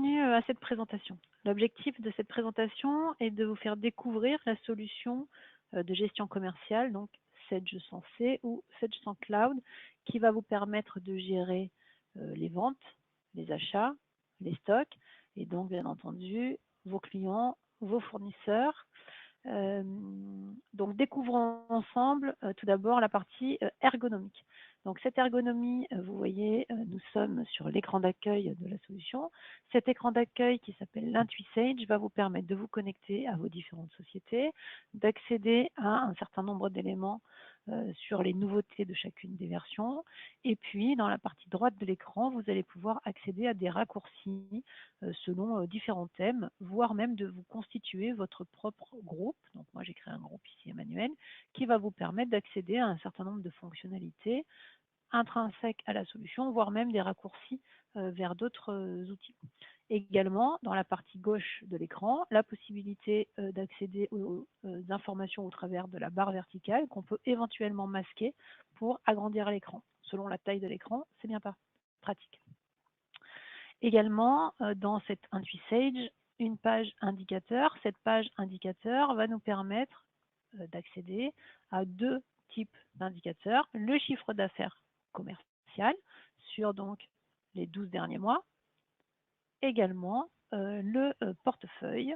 à cette présentation. L'objectif de cette présentation est de vous faire découvrir la solution de gestion commerciale, donc Sage Sensei ou Sage Sans Cloud, qui va vous permettre de gérer les ventes, les achats, les stocks, et donc bien entendu vos clients, vos fournisseurs. Donc découvrons ensemble tout d'abord la partie ergonomique. Donc cette ergonomie, vous voyez, nous sommes sur l'écran d'accueil de la solution. Cet écran d'accueil qui s'appelle l'IntuiSage va vous permettre de vous connecter à vos différentes sociétés, d'accéder à un certain nombre d'éléments sur les nouveautés de chacune des versions. Et puis, dans la partie droite de l'écran, vous allez pouvoir accéder à des raccourcis selon différents thèmes, voire même de vous constituer votre propre groupe. Donc moi, j'ai créé un groupe ici, Emmanuel, qui va vous permettre d'accéder à un certain nombre de fonctionnalités intrinsèques à la solution, voire même des raccourcis vers d'autres outils. Également, dans la partie gauche de l'écran, la possibilité d'accéder aux informations au travers de la barre verticale qu'on peut éventuellement masquer pour agrandir l'écran. Selon la taille de l'écran, c'est bien pratique. Également, dans cette IntuiSage, une page indicateur. Cette page indicateur va nous permettre d'accéder à deux types d'indicateurs. Le chiffre d'affaires commercial sur donc les 12 derniers mois. Également, le portefeuille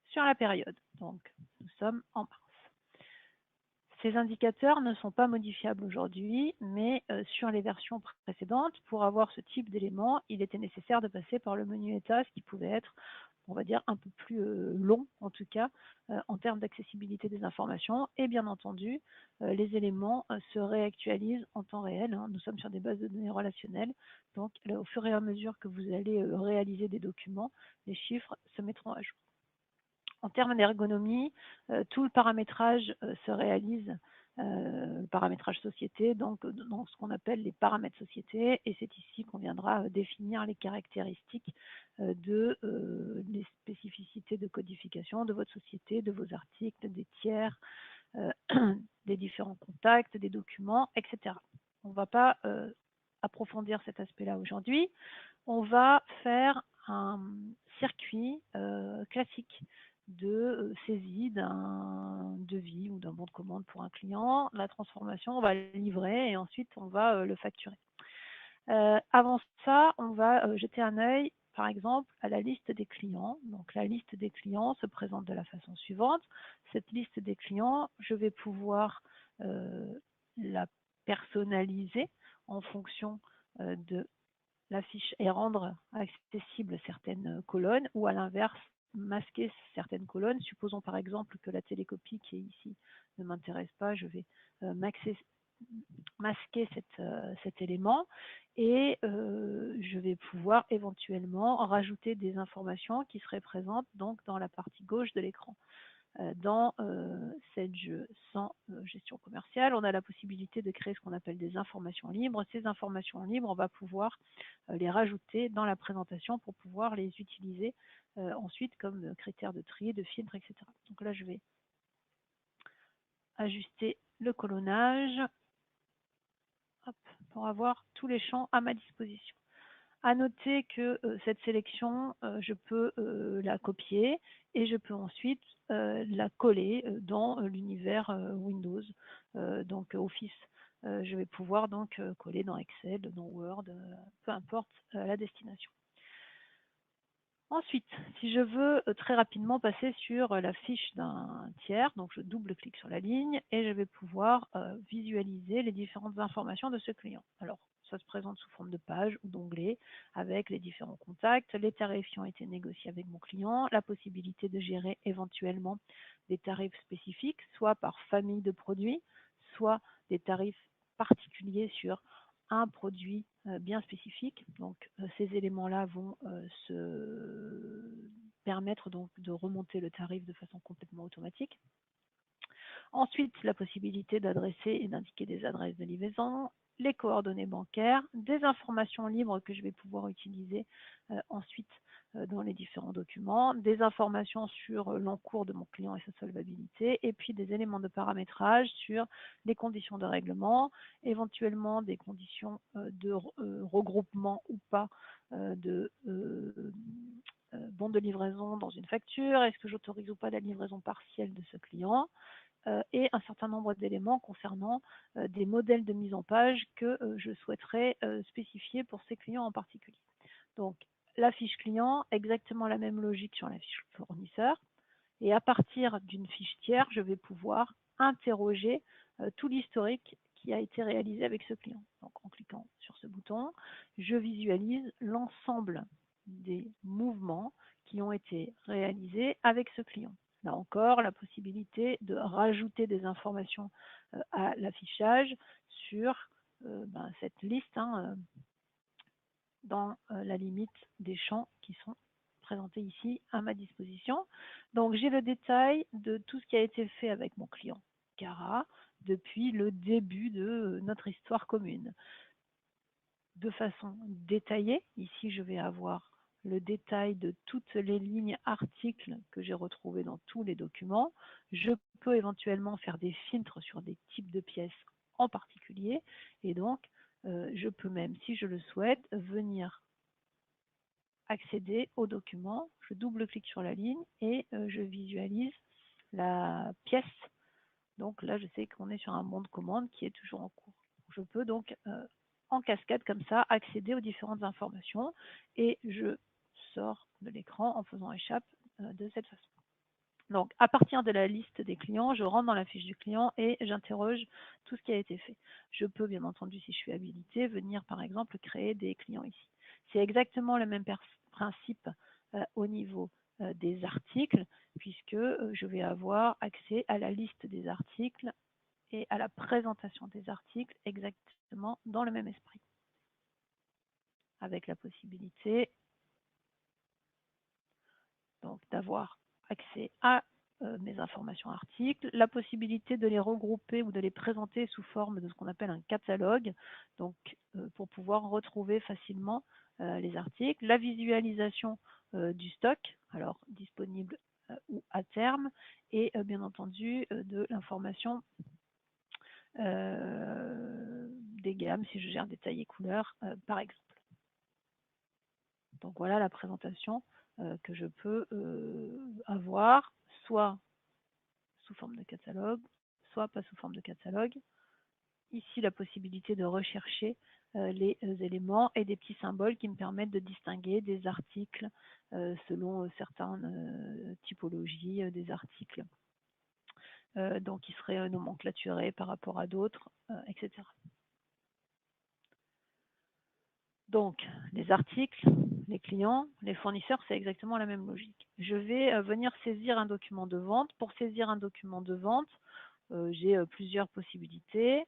sur la période. Donc, nous sommes en mars. Ces indicateurs ne sont pas modifiables aujourd'hui, mais sur les versions précédentes, pour avoir ce type d'éléments, il était nécessaire de passer par le menu état, ce qui pouvait être, on va dire, un peu plus long, en tout cas, en termes d'accessibilité des informations. Et bien entendu, les éléments se réactualisent en temps réel. Hein. Nous sommes sur des bases de données relationnelles. Donc, là, au fur et à mesure que vous allez réaliser des documents, les chiffres se mettront à jour. En termes d'ergonomie, tout le paramétrage se réalise, le paramétrage société, donc dans ce qu'on appelle les paramètres société, et c'est ici qu'on viendra définir les caractéristiques de les spécificités de codification de votre société, de vos articles, des tiers, des différents contacts, des documents, etc. On ne va pas approfondir cet aspect-là aujourd'hui. On va faire un circuit classique de saisie d'un devis ou d'un bon de commande pour un client. La transformation, on va le livrer et ensuite on va le facturer. Avant ça, on va jeter un œil, par exemple, à la liste des clients. Donc la liste des clients se présente de la façon suivante. Cette liste des clients, je vais pouvoir la personnaliser en fonction de la fiche et rendre accessibles certaines colonnes ou à l'inverse masquer certaines colonnes. Supposons par exemple que la télécopie qui est ici ne m'intéresse pas, je vais masquer cet élément et je vais pouvoir éventuellement rajouter des informations qui seraient présentes donc dans la partie gauche de l'écran. Dans Sage sans gestion commerciale, on a la possibilité de créer ce qu'on appelle des informations libres. Ces informations libres, on va pouvoir les rajouter dans la présentation pour pouvoir les utiliser ensuite comme critères de tri, de filtre, etc. Donc là, je vais ajuster le colonnage pour avoir tous les champs à ma disposition. À noter que cette sélection, je peux la copier et je peux ensuite la coller dans l'univers Windows, donc Office. Je vais pouvoir donc coller dans Excel, dans Word, peu importe la destination. Ensuite, si je veux très rapidement passer sur la fiche d'un tiers, donc je double-clique sur la ligne et je vais pouvoir visualiser les différentes informations de ce client. Alors, ça se présente sous forme de page ou d'onglet avec les différents contacts, les tarifs qui ont été négociés avec mon client, la possibilité de gérer éventuellement des tarifs spécifiques, soit par famille de produits, soit des tarifs particuliers sur un produit bien spécifique. Donc ces éléments-là vont se permettre donc de remonter le tarif de façon complètement automatique. Ensuite, la possibilité d'adresser et d'indiquer des adresses de livraison, les coordonnées bancaires, des informations libres que je vais pouvoir utiliser ensuite dans les différents documents, des informations sur l'encours de mon client et sa solvabilité, et puis des éléments de paramétrage sur les conditions de règlement, éventuellement des conditions de regroupement ou pas de bon de livraison dans une facture, est-ce que j'autorise ou pas la livraison partielle de ce client, et un certain nombre d'éléments concernant des modèles de mise en page que je souhaiterais spécifier pour ces clients en particulier. Donc, la fiche client, exactement la même logique sur la fiche fournisseur. Et à partir d'une fiche tiers, je vais pouvoir interroger tout l'historique qui a été réalisé avec ce client. Donc, en cliquant sur ce bouton, je visualise l'ensemble des mouvements qui ont été réalisés avec ce client. Là encore, la possibilité de rajouter des informations à l'affichage sur cette liste dans la limite des champs qui sont présentés ici à ma disposition. Donc j'ai le détail de tout ce qui a été fait avec mon client Cara depuis le début de notre histoire commune. De façon détaillée, ici je vais avoir le détail de toutes les lignes articles que j'ai retrouvées dans tous les documents. Je peux éventuellement faire des filtres sur des types de pièces en particulier et donc je peux même, si je le souhaite, venir accéder au document. Je double-clique sur la ligne et je visualise la pièce. Donc là, je sais qu'on est sur un bon de commande qui est toujours en cours. Je peux donc en cascade comme ça accéder aux différentes informations et je sors de l'écran en faisant échappe de cette façon. Donc, à partir de la liste des clients, je rentre dans la fiche du client et j'interroge tout ce qui a été fait. Je peux, bien entendu, si je suis habilité, venir, par exemple, créer des clients ici. C'est exactement le même principe au niveau des articles, puisque je vais avoir accès à la liste des articles et à la présentation des articles exactement dans le même esprit, avec la possibilité donc d'avoir accès à mes informations articles, la possibilité de les regrouper ou de les présenter sous forme de ce qu'on appelle un catalogue, donc pour pouvoir retrouver facilement les articles, la visualisation du stock, alors disponible ou à terme, et bien entendu de l'information des gammes, si je gère des tailles et couleurs, par exemple. Donc voilà la présentation que je peux avoir, soit sous forme de catalogue, soit pas sous forme de catalogue. Ici, la possibilité de rechercher les éléments et des petits symboles qui me permettent de distinguer des articles selon certaines typologies des articles. Donc, qui seraient nomenclaturés par rapport à d'autres, etc. Donc, les articles, les clients, les fournisseurs, c'est exactement la même logique. Je vais venir saisir un document de vente. Pour saisir un document de vente, j'ai plusieurs possibilités,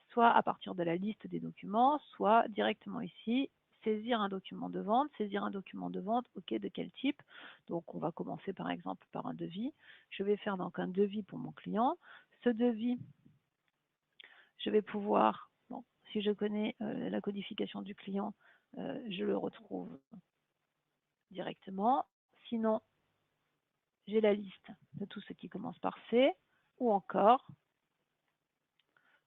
soit à partir de la liste des documents, soit directement ici, saisir un document de vente. Saisir un document de vente, ok, de quel type? Donc, on va commencer par exemple par un devis. Je vais faire donc un devis pour mon client. Ce devis, je vais pouvoir, bon, si je connais la codification du client, je le retrouve directement. Sinon, j'ai la liste de tout ce qui commence par C, ou encore,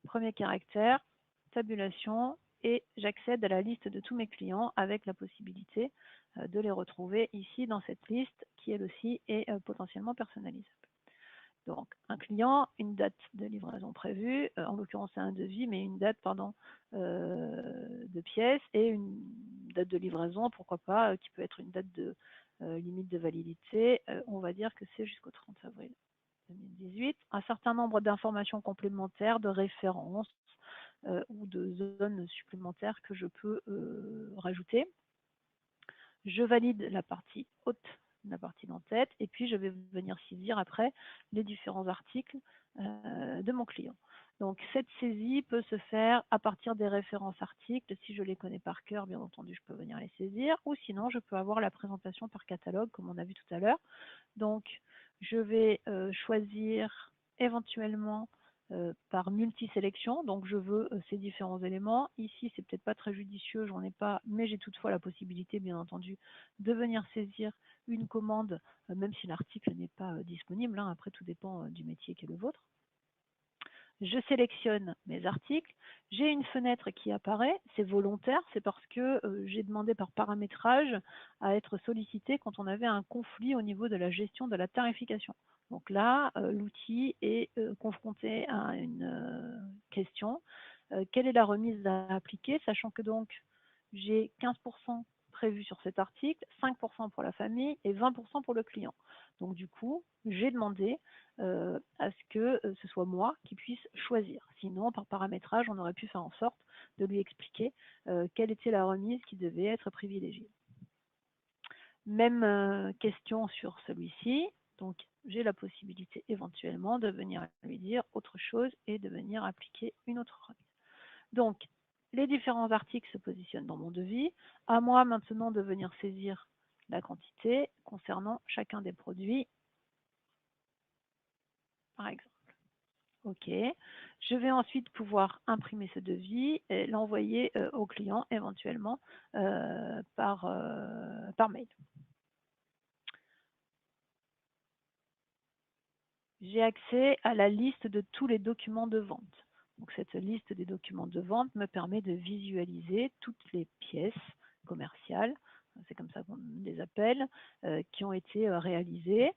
premier caractère, tabulation, et j'accède à la liste de tous mes clients avec la possibilité de les retrouver ici dans cette liste qui elle aussi est potentiellement personnalisable. Donc, un client, une date de livraison prévue, en l'occurrence c'est un devis, mais une date de pièce et une date de livraison, pourquoi pas, qui peut être une date de limite de validité. On va dire que c'est jusqu'au 30 avril 2018. Un certain nombre d'informations complémentaires, de références ou de zones supplémentaires que je peux rajouter. Je valide la partie haute, la partie d'en-tête, et puis je vais venir saisir après les différents articles de mon client. Donc cette saisie peut se faire à partir des références articles. Si je les connais par cœur, bien entendu, je peux venir les saisir, ou sinon je peux avoir la présentation par catalogue, comme on a vu tout à l'heure. Donc je vais choisir éventuellement par multisélection. Donc je veux ces différents éléments. Ici, c'est peut-être pas très judicieux, j'en ai pas, mais j'ai toutefois la possibilité, bien entendu, de venir saisir une commande, même si l'article n'est pas disponible. Hein. Après, tout dépend du métier qui est le vôtre. Je sélectionne mes articles, j'ai une fenêtre qui apparaît, c'est volontaire, c'est parce que j'ai demandé par paramétrage à être sollicité quand on avait un conflit au niveau de la gestion de la tarification. Donc là, l'outil est confronté à une question. Quelle est la remise à appliquer, sachant que donc j'ai 15% prévu sur cet article, 5% pour la famille et 20% pour le client. Donc du coup, j'ai demandé à ce que ce soit moi qui puisse choisir. Sinon, par paramétrage, on aurait pu faire en sorte de lui expliquer quelle était la remise qui devait être privilégiée. Même question sur celui-ci. Donc, j'ai la possibilité éventuellement de venir lui dire autre chose et de venir appliquer une autre remise. Donc, les différents articles se positionnent dans mon devis. À moi maintenant de venir saisir la quantité concernant chacun des produits, par exemple. OK. Je vais ensuite pouvoir imprimer ce devis et l'envoyer au client éventuellement par mail. J'ai accès à la liste de tous les documents de vente. Donc cette liste des documents de vente me permet de visualiser toutes les pièces commerciales, c'est comme ça qu'on les appelle, qui ont été réalisées.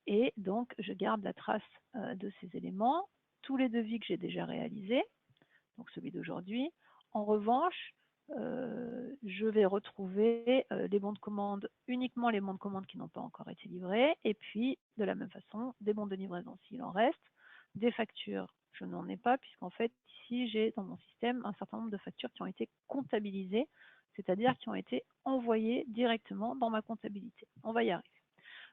Et donc je garde la trace de ces éléments, tous les devis que j'ai déjà réalisés, donc celui d'aujourd'hui. En revanche, je vais retrouver les bons de commande, uniquement les bons de commande qui n'ont pas encore été livrés, et puis de la même façon, des bons de livraison s'il en reste, des factures, je n'en ai pas, puisqu'en fait, ici, j'ai dans mon système un certain nombre de factures qui ont été comptabilisées, c'est-à-dire qui ont été envoyées directement dans ma comptabilité. On va y arriver.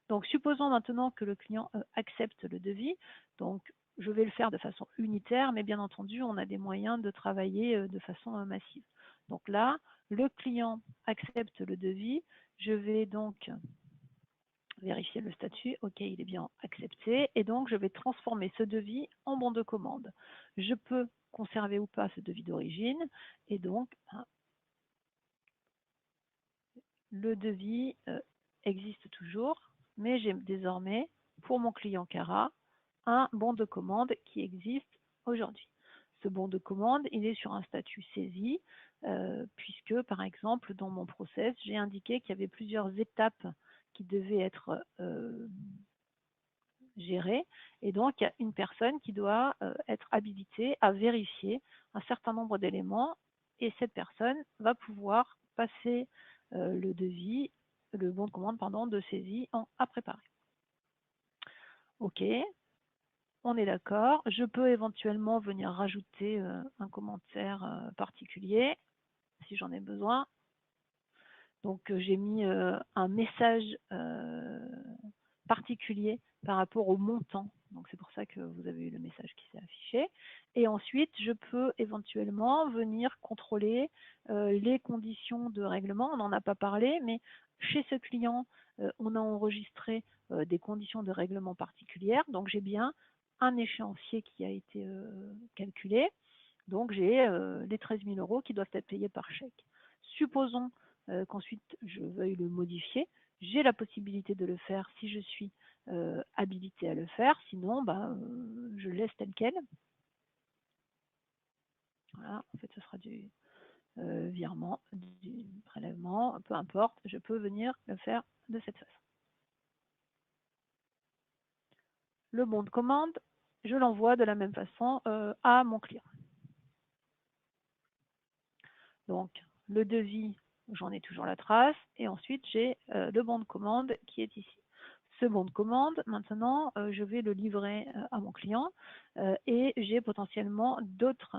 Donc, supposons maintenant que le client accepte le devis. Donc, je vais le faire de façon unitaire, mais bien entendu, on a des moyens de travailler de façon massive. Donc là, le client accepte le devis. Je vais donc vérifier le statut. OK, il est bien accepté. Et donc, je vais transformer ce devis en bon de commande. Je peux conserver ou pas ce devis d'origine. Et donc, le devis existe toujours, mais j'ai désormais, pour mon client Cara, un bon de commande qui existe aujourd'hui. Ce bon de commande, il est sur un statut saisi, puisque, par exemple, dans mon process, j'ai indiqué qu'il y avait plusieurs étapes qui devaient être gérées, et donc il y a une personne qui doit être habilitée à vérifier un certain nombre d'éléments, et cette personne va pouvoir passer le devis, le bon de commande pardon, de saisie à préparer. OK, on est d'accord. Je peux éventuellement venir rajouter un commentaire particulier si j'en ai besoin. Donc j'ai mis un message particulier par rapport au montant. Donc c'est pour ça que vous avez eu le message qui s'est affiché. Et ensuite, je peux éventuellement venir contrôler les conditions de règlement. On n'en a pas parlé, mais chez ce client, on a enregistré des conditions de règlement particulières. Donc j'ai bien un échéancier qui a été calculé. Donc j'ai les 13 000 € qui doivent être payés par chèque. Supposons qu'ensuite je veuille le modifier. J'ai la possibilité de le faire si je suis habilité à le faire. Sinon, je laisse tel quel. Voilà, en fait, ce sera du virement, du prélèvement, peu importe. Je peux venir le faire de cette façon. Le bon de commande, je l'envoie de la même façon à mon client. Donc, le devis, j'en ai toujours la trace. Et ensuite, j'ai le bon de commande qui est ici. Ce bon de commande, maintenant, je vais le livrer à mon client et j'ai potentiellement d'autres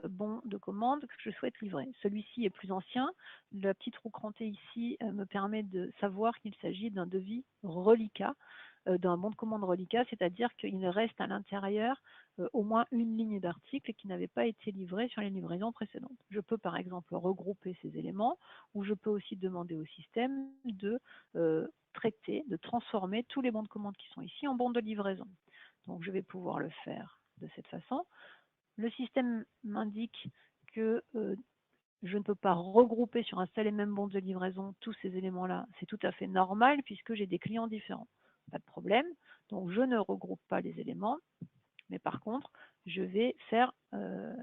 bons de commande que je souhaite livrer. Celui-ci est plus ancien. La petite roue crantée ici me permet de savoir qu'il s'agit d'un devis reliquat, d'un bon de commande reliquat, c'est-à-dire qu'il reste à l'intérieur au moins une ligne d'article qui n'avait pas été livrée sur les livraisons précédentes. Je peux par exemple regrouper ces éléments ou je peux aussi demander au système de traiter, de transformer tous les bons de commande qui sont ici en bons de livraison. Donc je vais pouvoir le faire de cette façon. Le système m'indique que je ne peux pas regrouper sur un seul et même bon de livraison tous ces éléments-là. C'est tout à fait normal puisque j'ai des clients différents. Pas de problème. Donc, je ne regroupe pas les éléments. Mais par contre, je vais faire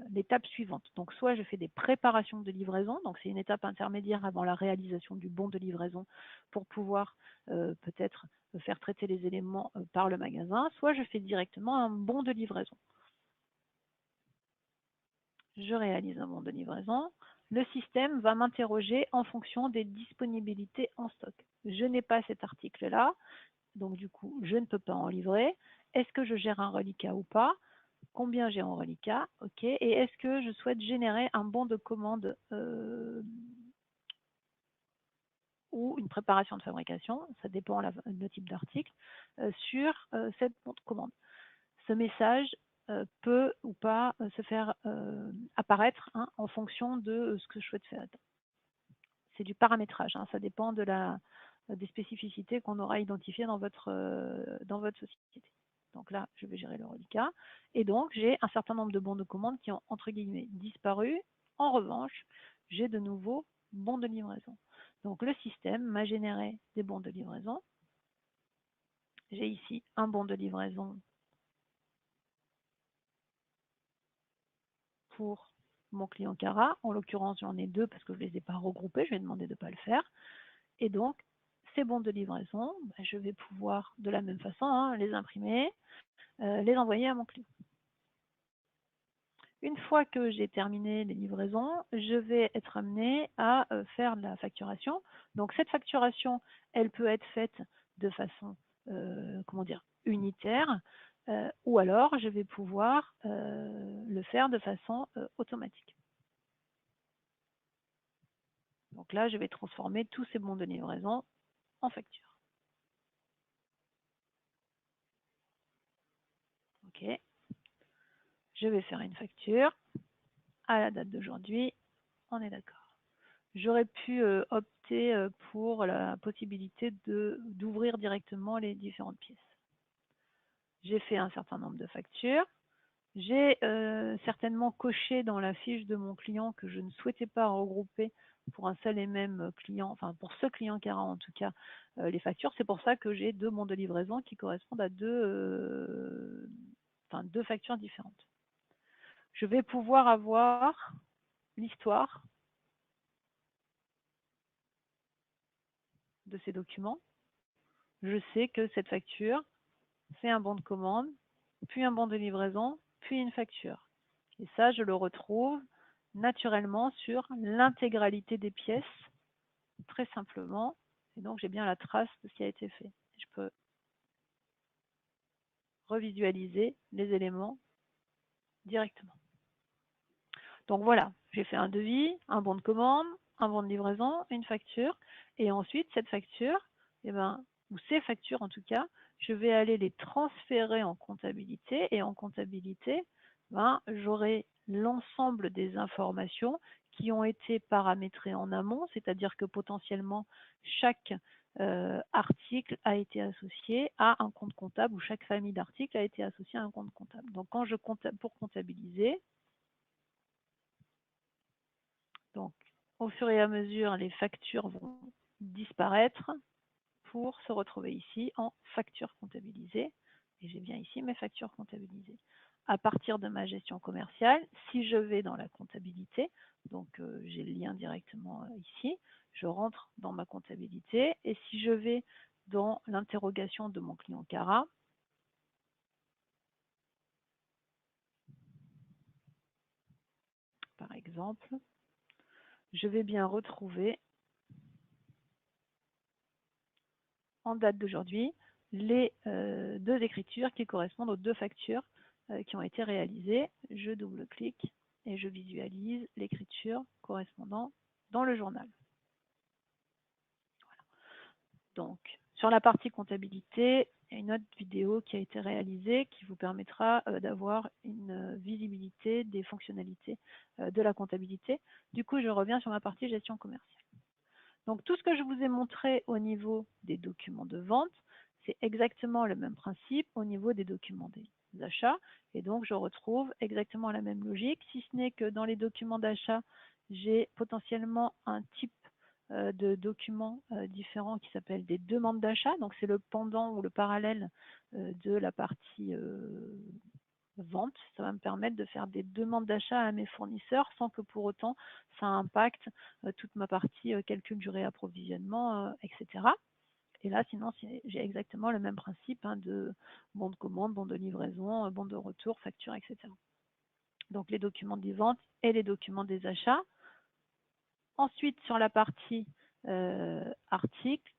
l'étape suivante. Donc, soit je fais des préparations de livraison. Donc, c'est une étape intermédiaire avant la réalisation du bon de livraison pour pouvoir peut-être faire traiter les éléments par le magasin. Soit je fais directement un bon de livraison. Je réalise un bon de livraison. Le système va m'interroger en fonction des disponibilités en stock. Je n'ai pas cet article-là, donc du coup, je ne peux pas en livrer. Est-ce que je gère un reliquat ou pas? Combien j'ai en reliquat? Ok. Et est-ce que je souhaite générer un bon de commande ou une préparation de fabrication, ça dépend le type d'article, sur cette bon de commande. Ce message peut ou pas se faire apparaître en fonction de ce que je souhaite faire. C'est du paramétrage, ça dépend des spécificités qu'on aura identifiées dans votre société. Donc là, je vais gérer le reliquat. Et donc, j'ai un certain nombre de bons de commande qui ont, entre guillemets, disparu. En revanche, j'ai de nouveaux bons de livraison. Donc, le système m'a généré des bons de livraison. J'ai ici un bon de livraison pour mon client Cara. En l'occurrence, j'en ai deux parce que je ne les ai pas regroupés. Je vais demander de ne pas le faire. Et donc, ces bons de livraison, je vais pouvoir de la même façon les imprimer, les envoyer à mon client. Une fois que j'ai terminé les livraisons, je vais être amené à faire la facturation. Donc cette facturation, elle peut être faite de façon, unitaire, ou alors je vais pouvoir le faire de façon automatique. Donc là, je vais transformer tous ces bons de livraison en facture. OK. Je vais faire une facture à la date d'aujourd'hui. On est d'accord. J'aurais pu opter pour la possibilité d'ouvrir directement les différentes pièces. J'ai fait un certain nombre de factures. J'ai certainement coché dans la fiche de mon client que je ne souhaitais pas regrouper pour un seul et même client, enfin pour ce client Cara en tout cas, les factures. C'est pour ça que j'ai deux bons de livraison qui correspondent à deux factures différentes. Je vais pouvoir avoir l'histoire de ces documents. Je sais que cette facture, c'est un bon de commande, puis un bon de livraison, puis une facture. Et ça, je le retrouve naturellement sur l'intégralité des pièces, très simplement. Et donc, j'ai bien la trace de ce qui a été fait. Je peux revisualiser les éléments directement. Donc voilà, j'ai fait un devis, un bon de commande, un bon de livraison, une facture. Et ensuite, cette facture, ou ces factures en tout cas, je vais aller les transférer en comptabilité. Et en comptabilité, j'aurai l'ensemble des informations qui ont été paramétrées en amont, c'est-à-dire que potentiellement chaque article a été associé à un compte comptable ou chaque famille d'articles a été associée à un compte comptable. Donc quand pour comptabiliser, donc au fur et à mesure, les factures vont disparaître pour se retrouver ici en facture comptabilisée. Et j'ai bien ici mes factures comptabilisées. À partir de ma gestion commerciale, si je vais dans la comptabilité, donc j'ai le lien directement ici, je rentre dans ma comptabilité et si je vais dans l'interrogation de mon client Cara, par exemple, je vais bien retrouver en date d'aujourd'hui les deux écritures qui correspondent aux deux factures qui ont été réalisées. Je double-clique et je visualise l'écriture correspondant dans le journal. Voilà. Donc, sur la partie comptabilité, il y a une autre vidéo qui a été réalisée qui vous permettra d'avoir une visibilité des fonctionnalités de la comptabilité. Du coup, je reviens sur ma partie gestion commerciale. Donc, tout ce que je vous ai montré au niveau des documents de vente, c'est exactement le même principe au niveau des documents achats. Et donc, je retrouve exactement la même logique, si ce n'est que dans les documents d'achat, j'ai potentiellement un type de documents différents qui s'appellent des demandes d'achat. Donc, c'est le pendant ou le parallèle de la partie vente. Ça va me permettre de faire des demandes d'achat à mes fournisseurs sans que pour autant ça impacte toute ma partie calcul du réapprovisionnement, etc. Et là, sinon, j'ai exactement le même principe de bon de commande, bon de livraison, bon de retour, facture, etc. Donc les documents des ventes et les documents des achats. Ensuite, sur la partie article,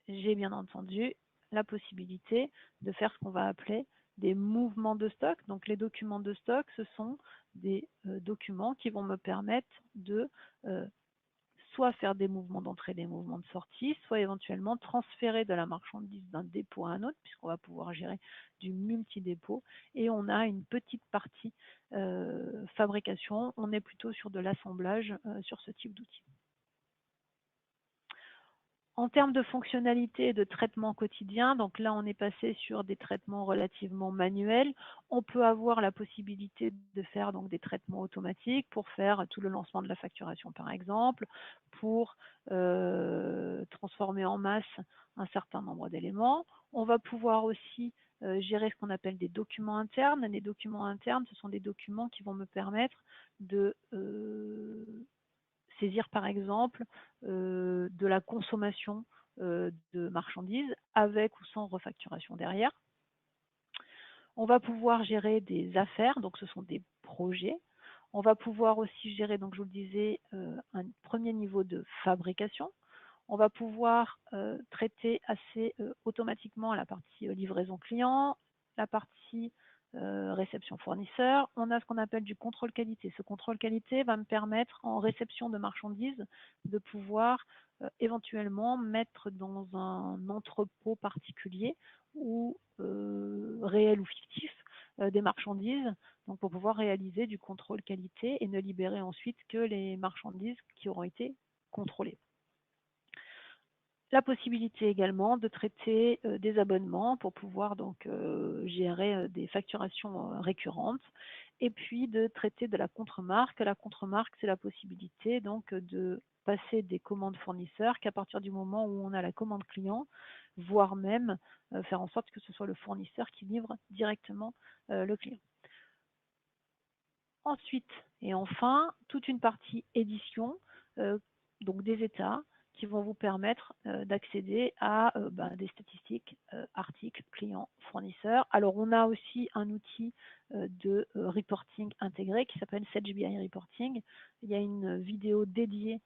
j'ai bien entendu la possibilité de faire ce qu'on va appeler des mouvements de stock. Donc les documents de stock, ce sont des documents qui vont me permettre de soit faire des mouvements d'entrée, des mouvements de sortie, soit éventuellement transférer de la marchandise d'un dépôt à un autre, puisqu'on va pouvoir gérer du multi-dépôt. Et on a une petite partie fabrication. On est plutôt sur de l'assemblage sur ce type d'outil. En termes de fonctionnalité et de traitement quotidien, donc là on est passé sur des traitements relativement manuels. On peut avoir la possibilité de faire donc des traitements automatiques pour faire tout le lancement de la facturation par exemple, pour transformer en masse un certain nombre d'éléments. On va pouvoir aussi gérer ce qu'on appelle des documents internes. Les documents internes, ce sont des documents qui vont me permettre de saisir par exemple de la consommation de marchandises avec ou sans refacturation derrière. On va pouvoir gérer des affaires, donc ce sont des projets. On va pouvoir aussi gérer, donc je vous le disais, un premier niveau de fabrication. On va pouvoir traiter assez automatiquement la partie livraison client, la partie réception fournisseur. On a ce qu'on appelle du contrôle qualité. Ce contrôle qualité va me permettre en réception de marchandises de pouvoir éventuellement mettre dans un entrepôt particulier ou réel ou fictif des marchandises, donc pour pouvoir réaliser du contrôle qualité et ne libérer ensuite que les marchandises qui auront été contrôlées. La possibilité également de traiter des abonnements pour pouvoir donc gérer des facturations récurrentes et puis de traiter de la contre-marque. La contre-marque, c'est la possibilité donc de passer des commandes fournisseurs qu'à partir du moment où on a la commande client, voire même faire en sorte que ce soit le fournisseur qui livre directement le client. Ensuite et enfin, toute une partie édition, donc des états, qui vont vous permettre d'accéder à des statistiques, articles, clients, fournisseurs. Alors on a aussi un outil de reporting intégré qui s'appelle Sage BI Reporting. Il y a une vidéo dédiée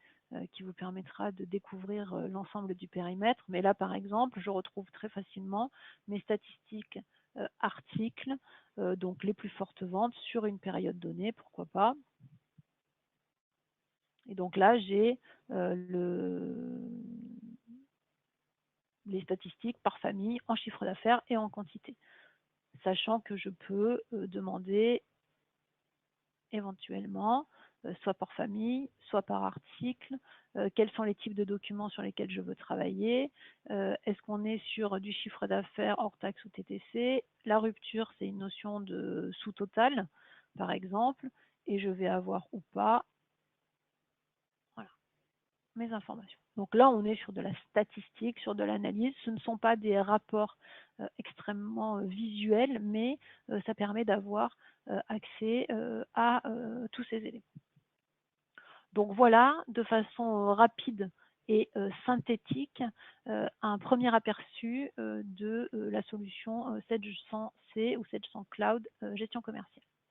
qui vous permettra de découvrir l'ensemble du périmètre. Mais là, par exemple, je retrouve très facilement mes statistiques articles, donc les plus fortes ventes sur une période donnée, pourquoi pas. Et donc là, j'ai les statistiques par famille, en chiffre d'affaires et en quantité. Sachant que je peux demander éventuellement, soit par famille, soit par article, quels sont les types de documents sur lesquels je veux travailler, est-ce qu'on est sur du chiffre d'affaires hors taxe ou TTC, la rupture c'est une notion de sous-total par exemple, et je vais avoir ou pas mes informations. Donc là, on est sur de la statistique, sur de l'analyse. Ce ne sont pas des rapports extrêmement visuels, mais ça permet d'avoir accès à tous ces éléments. Donc voilà, de façon rapide et synthétique, un premier aperçu de la solution Sage 100C ou Sage 100 Cloud gestion commerciale.